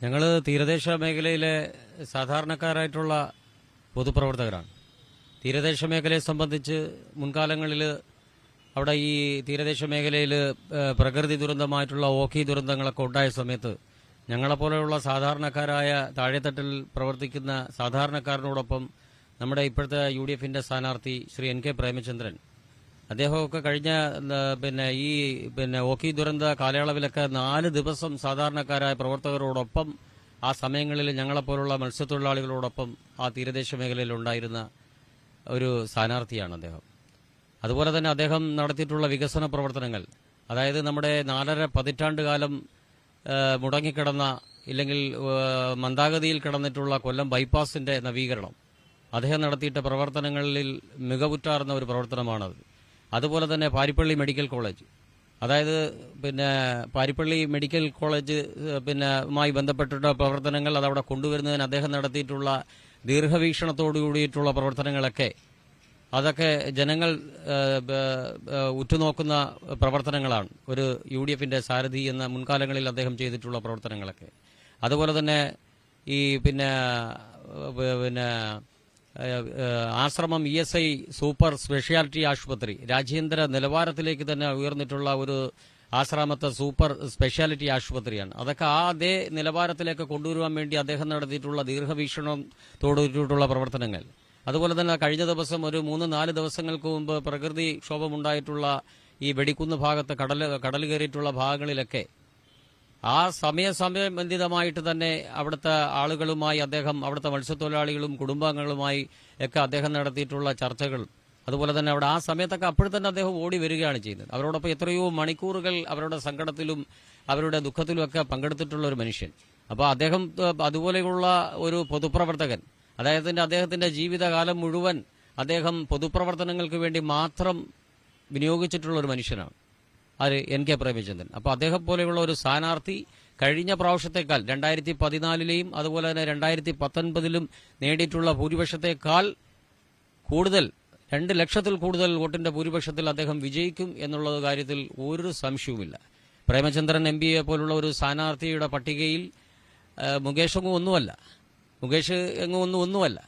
ഞങ്ങൾ തീരദേശ മേഖലയിലെ സാധാരണക്കാരായിട്ടുള്ള പൊതുപ്രവർത്തകരാണ്. തീരദേശ മേഖലയെ സംബന്ധിച്ച് മുൻകാലങ്ങളിൽ അവിടെ ഈ തീരദേശ മേഖലയിൽ പ്രകൃതി ദുരന്തമായിട്ടുള്ള ഓഖി ദുരന്തങ്ങളൊക്കെ ഉണ്ടായ സമയത്ത് ഞങ്ങളെപ്പോലെയുള്ള സാധാരണക്കാരായ താഴെത്തട്ടിൽ പ്രവർത്തിക്കുന്ന സാധാരണക്കാരനോടൊപ്പം നമ്മുടെ ഇപ്പോഴത്തെ UDFന്റെ സ്ഥാനാർത്ഥി ശ്രീ NK പ്രേമചന്ദ്രൻ അദ്ദേഹമൊക്കെ കഴിഞ്ഞ ഓഖി ദുരന്ത കാലയളവിലൊക്കെ 4 ദിവസം സാധാരണക്കാരായ പ്രവർത്തകരോടൊപ്പം ആ സമയങ്ങളിൽ ഞങ്ങളെപ്പോലുള്ള മത്സ്യത്തൊഴിലാളികളോടൊപ്പം ആ തീരദേശ മേഖലയിൽ ഉണ്ടായിരുന്ന ഒരു സ്ഥാനാർത്ഥിയാണ് അദ്ദേഹം. അതുപോലെ തന്നെ അദ്ദേഹം നടത്തിയിട്ടുള്ള വികസന പ്രവർത്തനങ്ങൾ, അതായത് നമ്മുടെ 4.5 പതിറ്റാണ്ട് കാലം മുടങ്ങിക്കിടന്ന ഇല്ലെങ്കിൽ മന്ദാഗതിയിൽ കിടന്നിട്ടുള്ള കൊല്ലം ബൈപ്പാസിന്റെ നവീകരണം അദ്ദേഹം നടത്തിയിട്ട പ്രവർത്തനങ്ങളിൽ മികവുറ്റാർന്ന ഒരു പ്രവർത്തനമാണത്. അതുപോലെ തന്നെ പാരിപ്പള്ളി മെഡിക്കൽ കോളേജ്, അതായത് പാരിപ്പള്ളി മെഡിക്കൽ കോളേജ് മായി ബന്ധപ്പെട്ടിട്ടുള്ള പ്രവർത്തനങ്ങൾ അതവിടെ കൊണ്ടുവരുന്നതിന് അദ്ദേഹം നടത്തിയിട്ടുള്ള ദീർഘവീക്ഷണത്തോടു കൂടിയിട്ടുള്ള പ്രവർത്തനങ്ങളൊക്കെ അതൊക്കെ ജനങ്ങൾ ഉറ്റുനോക്കുന്ന പ്രവർത്തനങ്ങളാണ്. ഒരു UDFന്റെ സാരഥി എന്ന മുൻകാലങ്ങളിൽ അദ്ദേഹം ചെയ്തിട്ടുള്ള പ്രവർത്തനങ്ങളൊക്കെ. അതുപോലെ തന്നെ ഈ ആശ്രമം ESI സൂപ്പർ സ്പെഷ്യാലിറ്റി ആശുപത്രി രാജ്യാന്തര നിലവാരത്തിലേക്ക് തന്നെ ഉയർന്നിട്ടുള്ള ഒരു ആശ്രമത്തെ സൂപ്പർ സ്പെഷ്യാലിറ്റി ആശുപത്രിയാണ്. അതൊക്കെ അതേ നിലവാരത്തിലേക്ക് കൊണ്ടുവരുവാൻ വേണ്ടി അദ്ദേഹം നടത്തിയിട്ടുള്ള ദീർഘവീക്ഷണത്തോടുള്ള പ്രവർത്തനങ്ങൾ. അതുപോലെ തന്നെ കഴിഞ്ഞ ദിവസം ഒരു 3-4 ദിവസങ്ങൾക്ക് മുമ്പ് പ്രകൃതി ക്ഷോഭമുണ്ടായിട്ടുള്ള ഈ വെടിക്കുന്ന് ഭാഗത്ത് കടൽ കയറിയിട്ടുള്ള ഭാഗങ്ങളിലൊക്കെ ആ സമയബന്ധിതമായിട്ട് തന്നെ അവിടുത്തെ ആളുകളുമായി അദ്ദേഹം, അവിടുത്തെ മത്സ്യത്തൊഴിലാളികളും കുടുംബാംഗങ്ങളുമായി ഒക്കെ അദ്ദേഹം നടത്തിയിട്ടുള്ള ചർച്ചകൾ, അതുപോലെ തന്നെ അവിടെ ആ സമയത്തൊക്കെ അപ്പോഴത്തന്നെ അദ്ദേഹം ഓടി വരികയാണ് ചെയ്യുന്നത്. അവരോടൊപ്പം എത്രയോ മണിക്കൂറുകൾ അവരുടെ സങ്കടത്തിലും അവരുടെ ദുഃഖത്തിലും ഒക്കെ പങ്കെടുത്തിട്ടുള്ള ഒരു മനുഷ്യൻ. അപ്പോൾ അദ്ദേഹം അതുപോലെയുള്ള ഒരു പൊതുപ്രവർത്തകൻ, അതായത് അദ്ദേഹത്തിന്റെ ജീവിതകാലം മുഴുവൻ അദ്ദേഹം പൊതുപ്രവർത്തനങ്ങൾക്ക് വേണ്ടി മാത്രം വിനിയോഗിച്ചിട്ടുള്ള ഒരു മനുഷ്യനാണ് അത് NK പ്രേമചന്ദ്രൻ. അപ്പോൾ അദ്ദേഹം പോലെയുള്ള ഒരു സ്ഥാനാർത്ഥി കഴിഞ്ഞ പ്രാവശ്യത്തെക്കാൾ 2014-ലെയും അതുപോലെ തന്നെ 2019-ലും നേടിയിട്ടുള്ള ഭൂരിപക്ഷത്തെക്കാൾ കൂടുതൽ 2 ലക്ഷത്തിൽ കൂടുതൽ വോട്ടിന്റെ ഭൂരിപക്ഷത്തിൽ അദ്ദേഹം വിജയിക്കും എന്നുള്ള കാര്യത്തിൽ ഒരു സംശയവുമില്ല. പ്രേമചന്ദ്രൻ MPയെ പോലുള്ള ഒരു സ്ഥാനാർത്ഥിയുടെ പട്ടികയിൽ മുകേഷ് എങ്ങും ഒന്നുമല്ല.